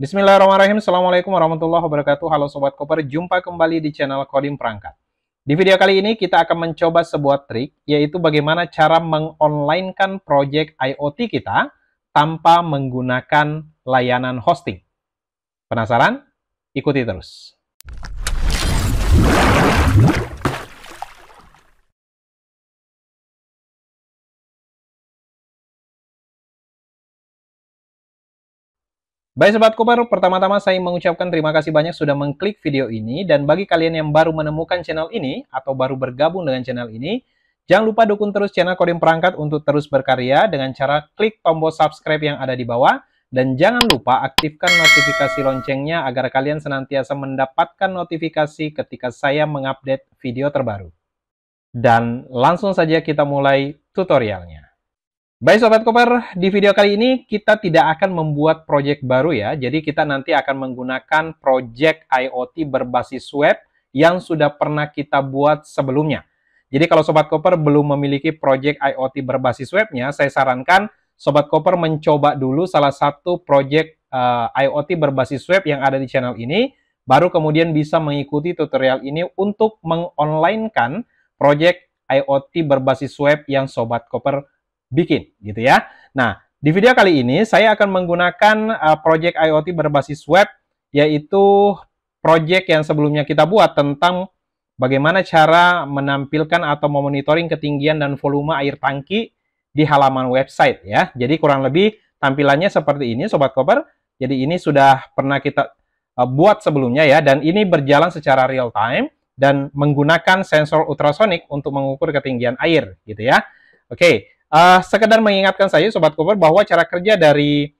Bismillahirrahmanirrahim. Assalamualaikum warahmatullahi wabarakatuh. Halo Sobat Koper, jumpa kembali di channel Kodim Perangkat. Di video kali ini kita akan mencoba sebuah trik, yaitu bagaimana cara mengonlinekan project IoT kita tanpa menggunakan layanan hosting. Penasaran? Ikuti terus. Baik Sobat Koper, pertama-tama saya mengucapkan terima kasih banyak sudah mengklik video ini, dan bagi kalian yang baru menemukan channel ini atau baru bergabung dengan channel ini, jangan lupa dukung terus channel Kodim Perangkat untuk terus berkarya dengan cara klik tombol subscribe yang ada di bawah, dan jangan lupa aktifkan notifikasi loncengnya agar kalian senantiasa mendapatkan notifikasi ketika saya mengupdate video terbaru. Dan langsung saja kita mulai tutorialnya. Baik Sobat Koper, di video kali ini kita tidak akan membuat project baru ya. Jadi kita nanti akan menggunakan project IoT berbasis web yang sudah pernah kita buat sebelumnya. Jadi kalau Sobat Koper belum memiliki project IoT berbasis webnya, saya sarankan Sobat Koper mencoba dulu salah satu project IoT berbasis web yang ada di channel ini, baru kemudian bisa mengikuti tutorial ini untuk mengonlinekan project IoT berbasis web yang Sobat Koper bikin gitu ya. Nah, di video kali ini saya akan menggunakan project IoT berbasis web, yaitu project yang sebelumnya kita buat tentang bagaimana cara menampilkan atau memonitoring ketinggian dan volume air tangki di halaman website ya. Jadi kurang lebih tampilannya seperti ini Sobat Koper. Jadi ini sudah pernah kita buat sebelumnya ya, dan ini berjalan secara real time dan menggunakan sensor ultrasonik untuk mengukur ketinggian air gitu ya. Oke. Sekedar mengingatkan saja Sobat Koper bahwa cara kerja dari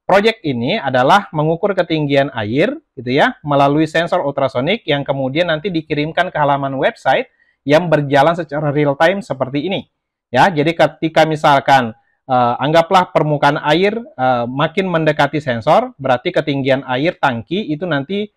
project ini adalah mengukur ketinggian air gitu ya melalui sensor ultrasonik yang kemudian nanti dikirimkan ke halaman website yang berjalan secara real time seperti ini ya. Jadi ketika misalkan anggaplah permukaan air makin mendekati sensor, berarti ketinggian air tangki itu nanti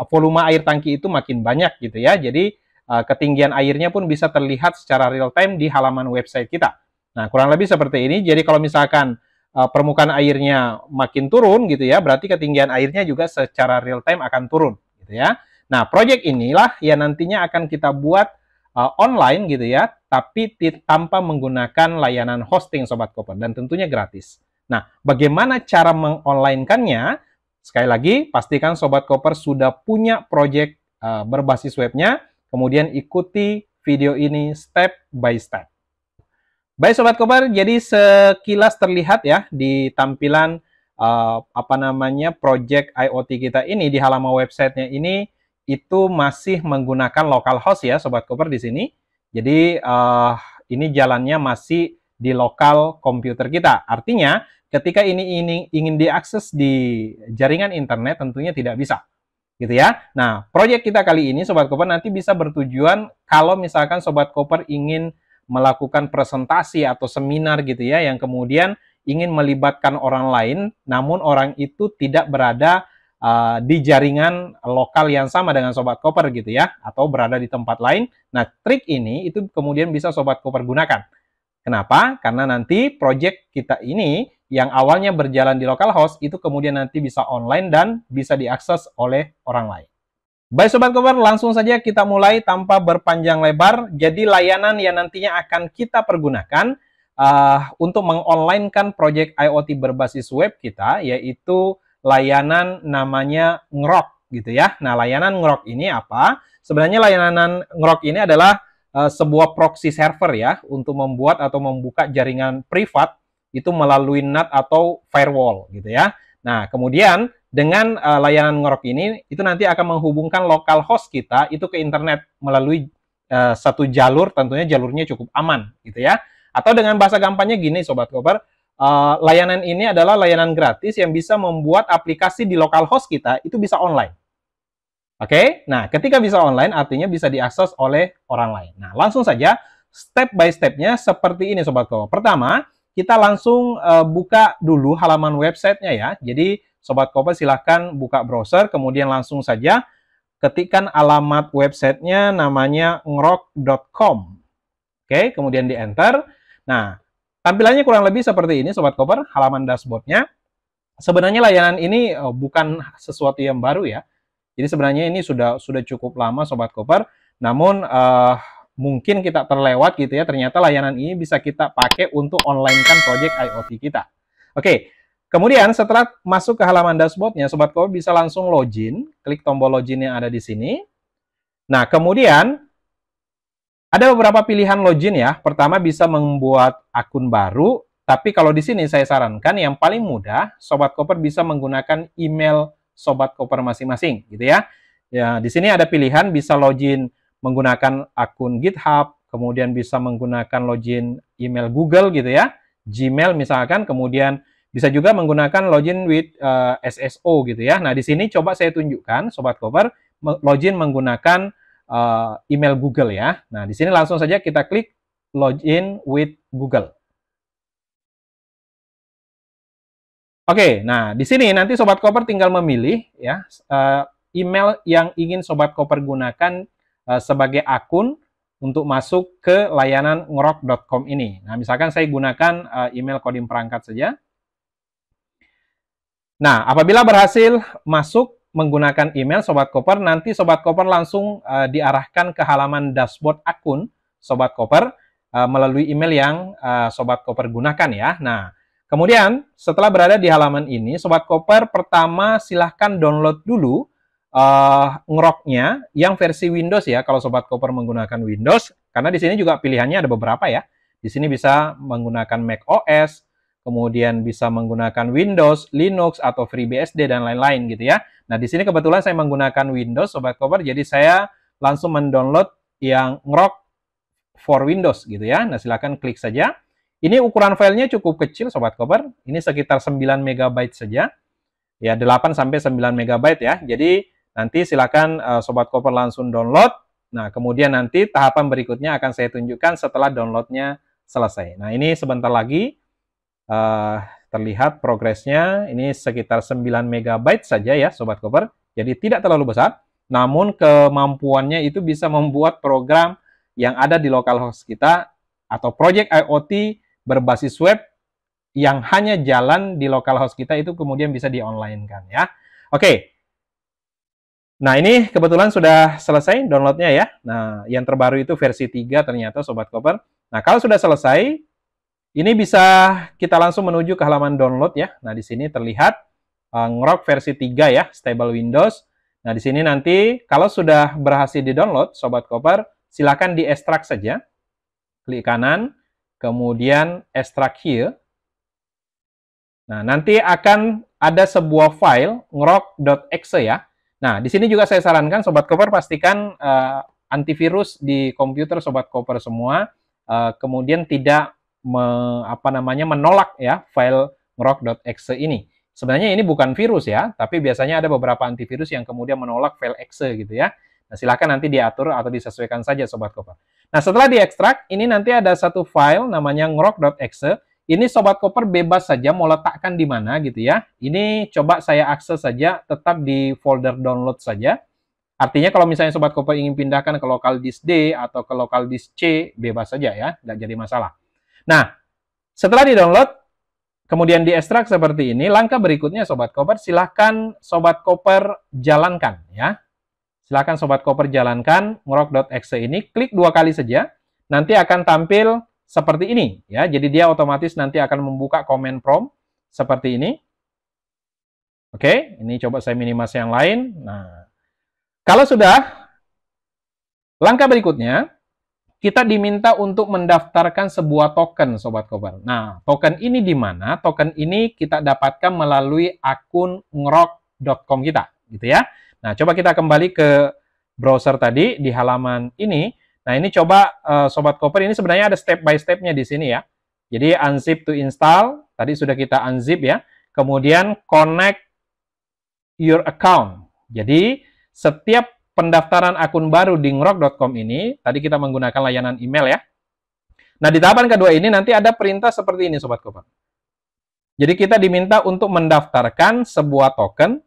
volume air tangki itu makin banyak gitu ya. Jadi ketinggian airnya pun bisa terlihat secara real time di halaman website kita. Nah, kurang lebih seperti ini. Jadi kalau misalkan permukaan airnya makin turun gitu ya, berarti ketinggian airnya juga secara real time akan turun gitu ya. Nah, project inilah yang nantinya akan kita buat online gitu ya, tapi tanpa menggunakan layanan hosting Sobat Koper, dan tentunya gratis. Nah, bagaimana cara mengonlinekannya? Sekali lagi, pastikan Sobat Koper sudah punya project berbasis webnya. Kemudian ikuti video ini step by step. Baik Sobat Koper, jadi sekilas terlihat ya di tampilan project IoT kita ini di halaman websitenya ini itu masih menggunakan localhost ya Sobat Koper di sini. Jadi ini jalannya masih di lokal komputer kita. Artinya ketika ini ingin diakses di jaringan internet tentunya tidak bisa. Gitu ya. Nah, proyek kita kali ini Sobat Koper nanti bisa bertujuan kalau misalkan Sobat Koper ingin melakukan presentasi atau seminar gitu ya, yang kemudian ingin melibatkan orang lain, namun orang itu tidak berada di jaringan lokal yang sama dengan Sobat Koper gitu ya, atau berada di tempat lain. Nah, trik ini itu kemudian bisa Sobat Koper gunakan. Kenapa? Karena nanti project kita ini yang awalnya berjalan di localhost itu kemudian nanti bisa online dan bisa diakses oleh orang lain. Baik Sobat Koper, langsung saja kita mulai tanpa berpanjang lebar. Jadi layanan yang nantinya akan kita pergunakan untuk mengonlinekan project IoT berbasis web kita, yaitu layanan namanya Ngrok gitu ya. Nah, layanan Ngrok ini apa? Sebenarnya layanan Ngrok ini adalah sebuah proxy server ya untuk membuat atau membuka jaringan privat itu melalui NAT atau firewall gitu ya. Nah, kemudian dengan layanan Ngrok ini itu nanti akan menghubungkan localhost kita itu ke internet melalui satu jalur, tentunya jalurnya cukup aman gitu ya. Atau dengan bahasa gampangnya gini Sobat Koper, layanan ini adalah layanan gratis yang bisa membuat aplikasi di localhost kita itu bisa online. Oke, nah ketika bisa online artinya bisa diakses oleh orang lain. Nah, langsung saja step by stepnya seperti ini Sobat Koper. Pertama, kita langsung buka dulu halaman websitenya ya. Jadi Sobat Koper silahkan buka browser, kemudian langsung saja ketikkan alamat websitenya namanya ngrok.com. Oke, kemudian di enter. Nah, tampilannya kurang lebih seperti ini Sobat Koper, halaman dashboardnya. Sebenarnya layanan ini bukan sesuatu yang baru ya. Jadi sebenarnya ini sudah cukup lama Sobat Koper. Namun mungkin kita terlewat gitu ya. Ternyata layanan ini bisa kita pakai untuk online-kan project IoT kita. Oke. Kemudian setelah masuk ke halaman dashboardnya, Sobat Koper bisa langsung login. Klik tombol login yang ada di sini. Nah, kemudian ada beberapa pilihan login ya. Pertama bisa membuat akun baru, tapi kalau di sini saya sarankan yang paling mudah, Sobat Koper bisa menggunakan email Sobat Koper masing-masing gitu ya. Ya, di sini ada pilihan bisa login menggunakan akun GitHub, kemudian bisa menggunakan login email Google gitu ya, Gmail misalkan, kemudian bisa juga menggunakan login with SSO gitu ya. Nah, di sini coba saya tunjukkan Sobat Koper login menggunakan email Google ya. Nah, di sini langsung saja kita klik login with Google. Oke, nah di sini nanti Sobat Koper tinggal memilih ya email yang ingin Sobat Koper gunakan sebagai akun untuk masuk ke layanan ngrok.com ini. Nah, misalkan saya gunakan email Kodim Perangkat saja. Nah, apabila berhasil masuk menggunakan email Sobat Koper, nanti Sobat Koper langsung diarahkan ke halaman dashboard akun Sobat Koper melalui email yang Sobat Koper gunakan ya. Nah, kemudian setelah berada di halaman ini, Sobat Koper pertama silahkan download dulu ngroknya yang versi Windows ya, kalau Sobat Koper menggunakan Windows, karena di sini juga pilihannya ada beberapa ya. Di sini bisa menggunakan Mac OS, kemudian bisa menggunakan Windows, Linux, atau FreeBSD, dan lain-lain gitu ya. Nah, di sini kebetulan saya menggunakan Windows, Sobat Koper, jadi saya langsung mendownload yang ngrok for Windows gitu ya. Nah, silakan klik saja. Ini ukuran filenya cukup kecil, Sobat Koper. Ini sekitar 9 MB saja. Ya, 8 sampai 9 MB ya. Jadi, nanti silakan Sobat Koper langsung download. Nah, kemudian nanti tahapan berikutnya akan saya tunjukkan setelah downloadnya selesai. Nah, ini sebentar lagi terlihat progresnya. Ini sekitar 9 MB saja ya Sobat Koper, jadi tidak terlalu besar, namun kemampuannya itu bisa membuat program yang ada di localhost kita atau project IoT berbasis web yang hanya jalan di localhost kita itu kemudian bisa di-online-kan ya. Oke. Nah, ini kebetulan sudah selesai downloadnya ya. Nah, yang terbaru itu versi 3 ternyata Sobat Koper. Nah, kalau sudah selesai, ini bisa kita langsung menuju ke halaman download ya. Nah, di sini terlihat ngrok versi 3 ya, stable Windows. Nah, di sini nanti kalau sudah berhasil di-download, Sobat Koper, silakan di-extract saja. Klik kanan, kemudian extract here. Nah, nanti akan ada sebuah file ngrok.exe ya. Nah, di sini juga saya sarankan Sobat Koper pastikan antivirus di komputer Sobat Koper semua, kemudian tidak menolak ya file ngrok.exe ini. Sebenarnya ini bukan virus ya, tapi biasanya ada beberapa antivirus yang kemudian menolak file exe gitu ya. Nah, silakan nanti diatur atau disesuaikan saja Sobat Koper. Nah, setelah diekstrak, ini nanti ada satu file namanya ngrok.exe. Ini Sobat Koper bebas saja mau letakkan di mana gitu ya. Ini coba saya akses saja, tetap di folder download saja. Artinya kalau misalnya Sobat Koper ingin pindahkan ke local disk D atau ke local disk C, bebas saja ya, nggak jadi masalah. Nah, setelah di-download, kemudian diekstrak seperti ini, langkah berikutnya Sobat Koper, silahkan Sobat Koper jalankan ya. Silahkan Sobat Koper jalankan ngrok.exe ini, klik 2 kali saja, nanti akan tampil seperti ini ya. Jadi dia otomatis nanti akan membuka command prompt seperti ini. Oke, ini coba saya minimize yang lain. Nah, kalau sudah, langkah berikutnya kita diminta untuk mendaftarkan sebuah token Sobat Koper. Nah, token ini di mana? Token ini kita dapatkan melalui akun ngrok.com kita, gitu ya. Nah, coba kita kembali ke browser tadi di halaman ini. Nah, ini coba Sobat Koper, ini sebenarnya ada step by step-nya di sini ya. Jadi unzip to install, tadi sudah kita unzip ya. Kemudian connect your account. Jadi setiap pendaftaran akun baru di ngrok.com ini, tadi kita menggunakan layanan email ya. Nah, di tahapan kedua ini nanti ada perintah seperti ini Sobat Koper. Jadi kita diminta untuk mendaftarkan sebuah token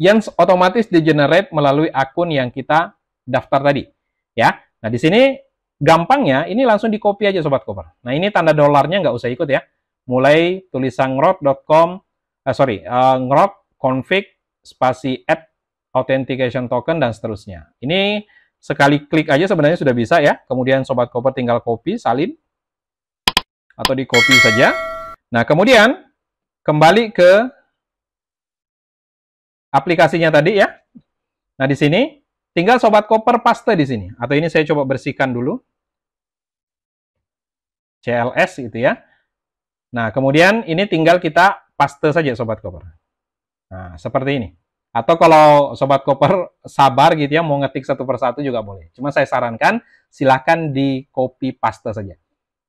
yang otomatis di-generate melalui akun yang kita daftar tadi. Ya. Nah, di sini gampangnya ini langsung di-copy aja Sobat Koper. Nah, ini tanda dolarnya nggak usah ikut ya. Mulai tulisan ngrok.com ngrok config spasi add authentication token dan seterusnya. Ini sekali klik aja sebenarnya sudah bisa ya. Kemudian Sobat Koper tinggal copy, salin, atau di copy saja. Nah, kemudian kembali ke aplikasinya tadi ya. Nah, di sini tinggal Sobat Koper paste di sini. Atau ini saya coba bersihkan dulu. CLS itu ya. Nah, kemudian ini tinggal kita paste saja Sobat Koper. Nah, seperti ini. Atau kalau Sobat Koper sabar gitu ya, mau ngetik satu persatu juga boleh. Cuma saya sarankan, silahkan di copy paste saja.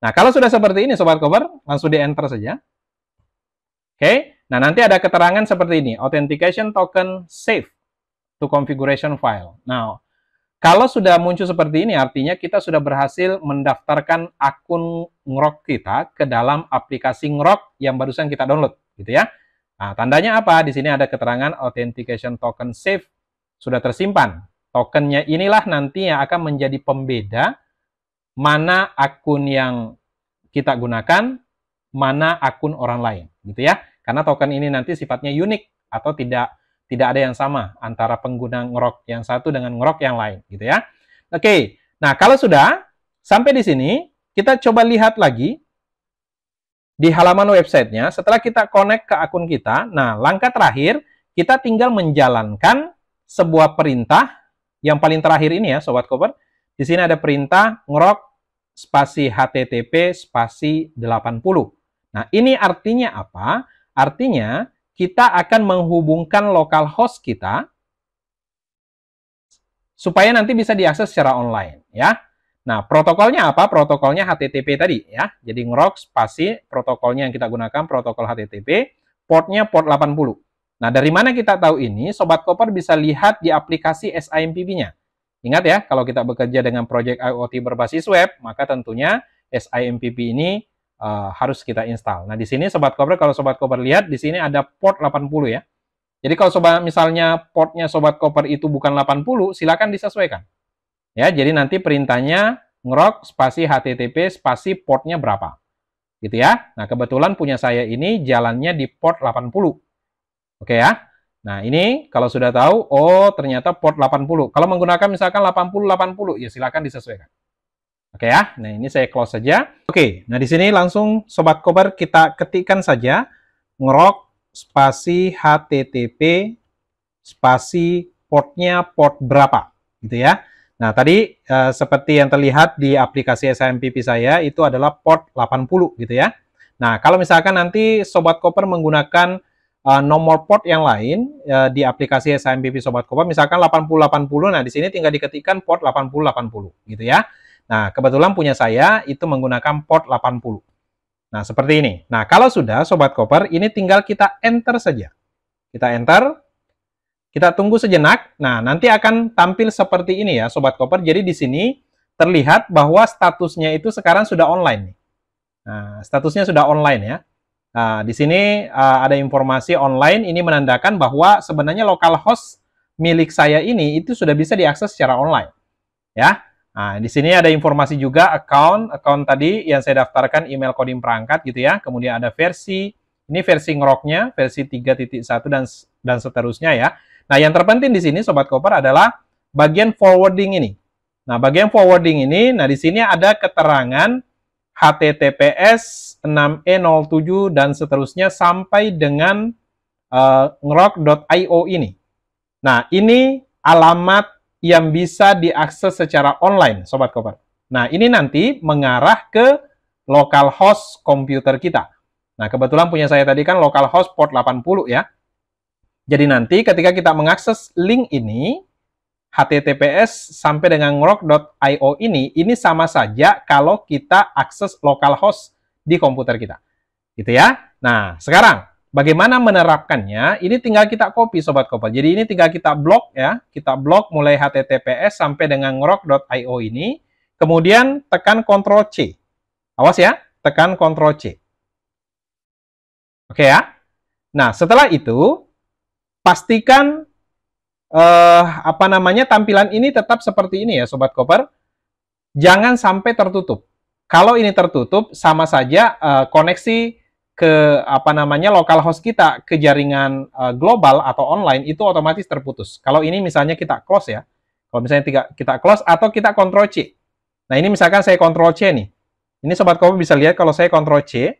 Nah, kalau sudah seperti ini Sobat Koper, langsung di enter saja. Oke, nah nanti ada keterangan seperti ini. Authentication token save to configuration file. Nah, kalau sudah muncul seperti ini, artinya kita sudah berhasil mendaftarkan akun Ngrok kita ke dalam aplikasi Ngrok yang barusan kita download, gitu ya. Nah, tandanya apa? Di sini ada keterangan authentication token save sudah tersimpan. Tokennya inilah nanti yang akan menjadi pembeda mana akun yang kita gunakan, mana akun orang lain, gitu ya. Karena token ini nanti sifatnya unik atau tidak ada yang sama antara pengguna Ngrok yang satu dengan Ngrok yang lain, gitu ya. Oke, nah kalau sudah sampai di sini, kita coba lihat lagi di halaman websitenya. Setelah kita connect ke akun kita, nah langkah terakhir kita tinggal menjalankan sebuah perintah yang paling terakhir ini ya, Sobat Koper. Di sini ada perintah ngrok spasi http spasi 80. Nah ini artinya apa? Artinya kita akan menghubungkan localhost kita supaya nanti bisa diakses secara online ya. Nah, protokolnya apa? Protokolnya HTTP tadi ya. Jadi ngrok spasi protokolnya yang kita gunakan protokol HTTP, portnya port 80. Nah, dari mana kita tahu ini? Sobat Koper bisa lihat di aplikasi SIMPP-nya. Ingat ya, kalau kita bekerja dengan project IoT berbasis web, maka tentunya SIMPP ini harus kita install. Nah, di sini Sobat Koper, kalau Sobat Koper lihat, di sini ada port 80 ya. Jadi kalau Sobat misalnya portnya Sobat Koper itu bukan 80, silakan disesuaikan. Ya, jadi nanti perintahnya ngrok spasi HTTP spasi portnya berapa. Gitu ya. Nah, kebetulan punya saya ini jalannya di port 80. Oke ya. Nah, ini kalau sudah tahu, oh ternyata port 80. Kalau menggunakan misalkan 80-80, ya silakan disesuaikan. Oke ya, nah ini saya close saja. Oke, nah di sini langsung Sobat Koper kita ketikkan saja ngrok spasi HTTP spasi portnya port berapa, gitu ya. Nah tadi seperti yang terlihat di aplikasi SIMPP saya itu adalah port 80 gitu ya. Nah kalau misalkan nanti Sobat Koper menggunakan nomor port yang lain di aplikasi SIMPP Sobat Koper, misalkan 8080, nah di sini tinggal diketikkan port 8080 gitu ya. Nah, kebetulan punya saya itu menggunakan port 80. Nah, seperti ini. Nah, kalau sudah Sobat Koper, ini tinggal kita enter saja. Kita enter, kita tunggu sejenak. Nah, nanti akan tampil seperti ini ya Sobat Koper. Jadi di sini terlihat bahwa statusnya itu sekarang sudah online. Nah, statusnya sudah online ya. Nah, di sini ada informasi online, ini menandakan bahwa sebenarnya localhost milik saya ini itu sudah bisa diakses secara online. Ya. Nah, di sini ada informasi juga account tadi yang saya daftarkan email kodim perangkat gitu ya. Kemudian ada versi, ini versi ngroknya, versi 3.1 dan seterusnya ya. Nah, yang terpenting di sini Sobat Koper adalah bagian forwarding ini. Nah, bagian forwarding ini, nah di sini ada keterangan HTTPS 6E07 dan seterusnya sampai dengan ngrok.io ini. Nah, ini alamat yang bisa diakses secara online, Sobat Koper. Nah, ini nanti mengarah ke localhost komputer kita. Nah, kebetulan punya saya tadi kan localhost port 80 ya. Jadi nanti ketika kita mengakses link ini, HTTPS sampai dengan ngrok.io ini sama saja kalau kita akses localhost di komputer kita. Gitu ya. Nah, sekarang bagaimana menerapkannya? Ini tinggal kita copy Sobat Koper. Jadi ini tinggal kita blok ya. Kita blok mulai HTTPS sampai dengan ngrok.io ini. Kemudian tekan Ctrl C. Awas ya, tekan Ctrl C. Oke ya. Nah, setelah itu pastikan tampilan ini tetap seperti ini ya Sobat Koper. Jangan sampai tertutup. Kalau ini tertutup sama saja koneksi ke localhost kita ke jaringan global atau online, itu otomatis terputus. Kalau ini misalnya kita close ya. Kalau misalnya kita close atau kita Ctrl C. Nah, ini misalkan saya Ctrl C nih. Ini Sobat Koper bisa lihat kalau saya Ctrl C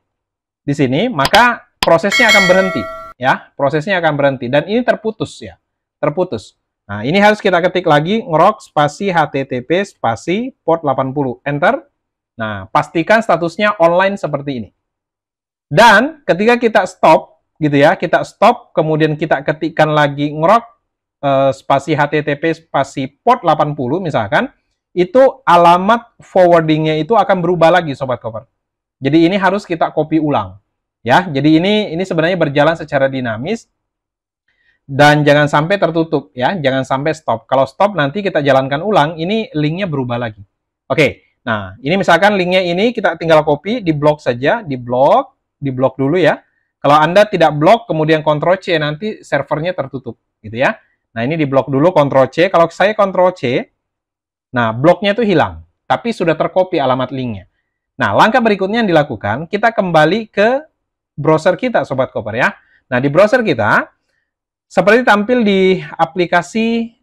di sini, maka prosesnya akan berhenti ya. Prosesnya akan berhenti dan ini terputus ya. Terputus. Nah, ini harus kita ketik lagi ngrok spasi http spasi port 80. Enter. Nah, pastikan statusnya online seperti ini. Dan ketika kita stop gitu ya, kita stop kemudian kita ketikkan lagi ngrok spasi http spasi port 80 misalkan, itu alamat forwardingnya itu akan berubah lagi Sobat Koper. Jadi ini harus kita copy ulang ya. Jadi ini sebenarnya berjalan secara dinamis dan jangan sampai tertutup ya, jangan sampai stop. Kalau stop nanti kita jalankan ulang, ini linknya berubah lagi. Oke, nah ini misalkan linknya ini kita tinggal copy, di blok saja, di blok dulu ya. Kalau Anda tidak blok kemudian Ctrl C nanti servernya tertutup gitu ya. Nah, ini di blok dulu, Ctrl C. Kalau saya Ctrl C, nah, bloknya itu hilang. Tapi sudah tercopy alamat linknya. Nah, langkah berikutnya yang dilakukan, kita kembali ke browser kita, Sobat Koper ya. Nah, di browser kita, seperti tampil di aplikasi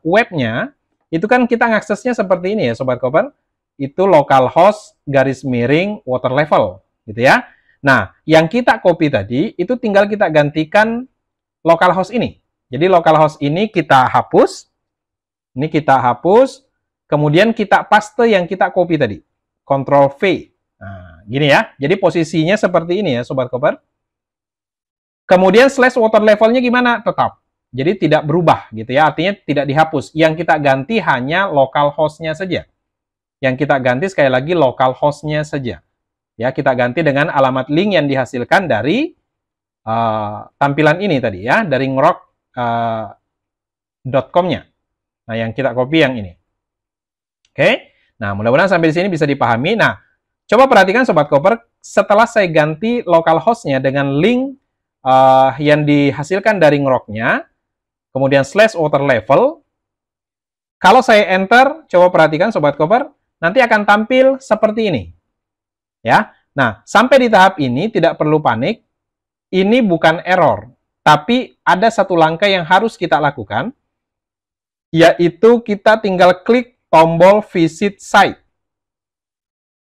webnya, itu kan kita ngaksesnya seperti ini ya, Sobat Koper. Itu localhost garis miring water level, gitu ya. Nah, yang kita copy tadi, itu tinggal kita gantikan localhost ini. Jadi localhost ini kita hapus, kemudian kita paste yang kita copy tadi, Ctrl V. Nah, gini ya. Jadi posisinya seperti ini ya, Sobat Koper. Kemudian slash water levelnya gimana? Tetap. Jadi tidak berubah gitu ya, artinya tidak dihapus. Yang kita ganti hanya localhost-nya saja. Yang kita ganti sekali lagi localhost-nya saja. Ya, kita ganti dengan alamat link yang dihasilkan dari tampilan ini tadi ya, dari ngrok .com-nya. Nah, yang kita copy yang ini. Oke. Nah, mudah-mudahan sampai di sini bisa dipahami. Nah, coba perhatikan Sobat Koper, setelah saya ganti localhost-nya dengan link yang dihasilkan dari ngrok-nya, kemudian slash water level, kalau saya enter, coba perhatikan Sobat Koper, nanti akan tampil seperti ini. Ya. Nah, sampai di tahap ini tidak perlu panik. Ini bukan error. Tapi ada satu langkah yang harus kita lakukan, yaitu kita tinggal klik tombol visit site.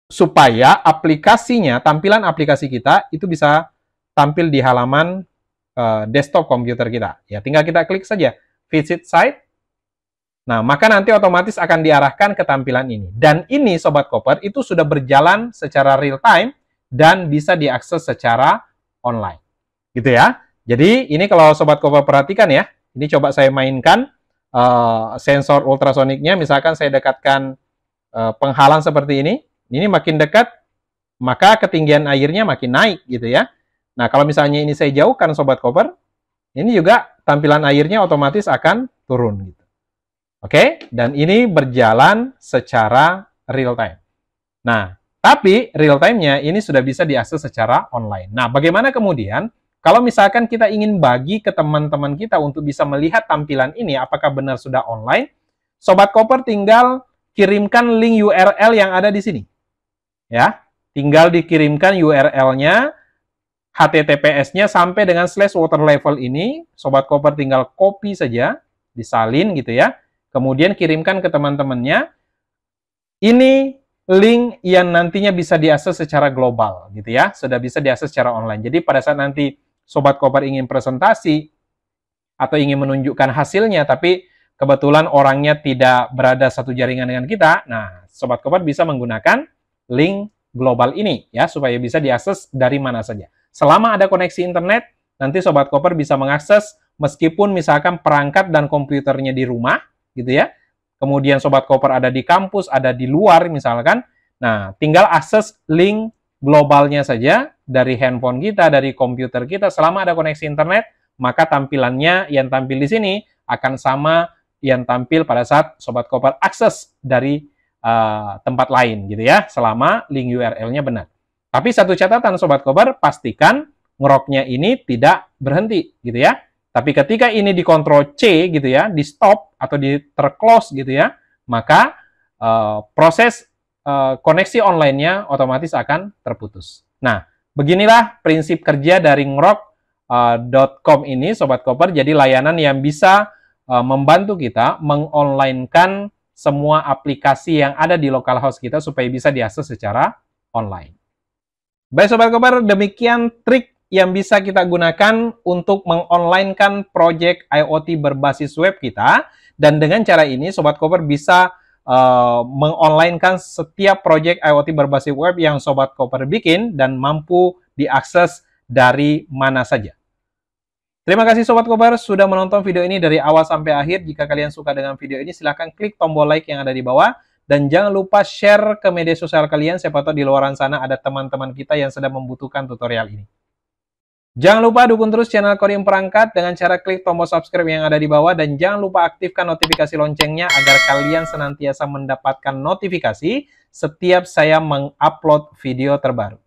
Supaya aplikasinya, tampilan aplikasi kita, itu bisa tampil di halaman desktop komputer kita. Ya, tinggal kita klik saja visit site. Nah, maka nanti otomatis akan diarahkan ke tampilan ini. Dan ini, Sobat Koper, itu sudah berjalan secara real time dan bisa diakses secara online. Gitu ya. Jadi ini kalau Sobat Koper perhatikan ya, ini coba saya mainkan sensor ultrasoniknya, misalkan saya dekatkan penghalang seperti ini makin dekat, maka ketinggian airnya makin naik gitu ya. Nah, kalau misalnya ini saya jauhkan Sobat Koper, ini juga tampilan airnya otomatis akan turun gitu. Oke, dan ini berjalan secara real time. Nah, tapi real time-nya ini sudah bisa diakses secara online. Nah, bagaimana kemudian kalau misalkan kita ingin bagi ke teman-teman kita untuk bisa melihat tampilan ini, apakah benar sudah online, Sobat Koper tinggal kirimkan link URL yang ada di sini. Ya, tinggal dikirimkan URL-nya, HTTPS-nya sampai dengan slash water level ini, Sobat Koper tinggal copy saja, disalin gitu ya, kemudian kirimkan ke teman-temannya. Ini link yang nantinya bisa diakses secara global gitu ya, sudah bisa diakses secara online. Jadi pada saat nanti Sobat Koper ingin presentasi atau ingin menunjukkan hasilnya, tapi kebetulan orangnya tidak berada satu jaringan dengan kita, nah Sobat Koper bisa menggunakan link global ini ya, supaya bisa diakses dari mana saja. Selama ada koneksi internet, nanti Sobat Koper bisa mengakses meskipun misalkan perangkat dan komputernya di rumah gitu ya, kemudian Sobat Koper ada di kampus, ada di luar misalkan, nah tinggal akses link globalnya saja dari handphone kita, dari komputer kita. Selama ada koneksi internet, maka tampilannya yang tampil di sini akan sama yang tampil pada saat Sobat Koper akses dari tempat lain gitu ya, selama link URL-nya benar. Tapi satu catatan Sobat Koper, pastikan ngeroknya ini tidak berhenti gitu ya. Tapi ketika ini di Ctrl C gitu ya, di stop atau di terclose gitu ya, maka proses koneksi online-nya otomatis akan terputus. Nah, Beginilah prinsip kerja dari ngrok.com ini, Sobat Koper. Jadi layanan yang bisa membantu kita mengonlinekan semua aplikasi yang ada di localhost kita supaya bisa diakses secara online. Baik Sobat Koper, demikian trik yang bisa kita gunakan untuk mengonlinekan project IoT berbasis web kita. Dan dengan cara ini Sobat Koper bisa mengonlinekan setiap project IoT berbasis web yang Sobat Koper bikin dan mampu diakses dari mana saja. Terima kasih Sobat Koper sudah menonton video ini dari awal sampai akhir. Jika kalian suka dengan video ini, silahkan klik tombol like yang ada di bawah. Dan jangan lupa share ke media sosial kalian, siapa tahu di luar sana ada teman-teman kita yang sedang membutuhkan tutorial ini. Jangan lupa dukung terus channel Coding Perangkat dengan cara klik tombol subscribe yang ada di bawah. Dan jangan lupa aktifkan notifikasi loncengnya agar kalian senantiasa mendapatkan notifikasi setiap saya mengupload video terbaru.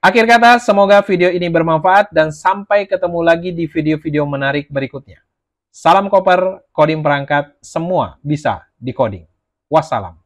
Akhir kata, semoga video ini bermanfaat dan sampai ketemu lagi di video-video menarik berikutnya. Salam Koper, Coding Perangkat, semua bisa di coding. Wassalam.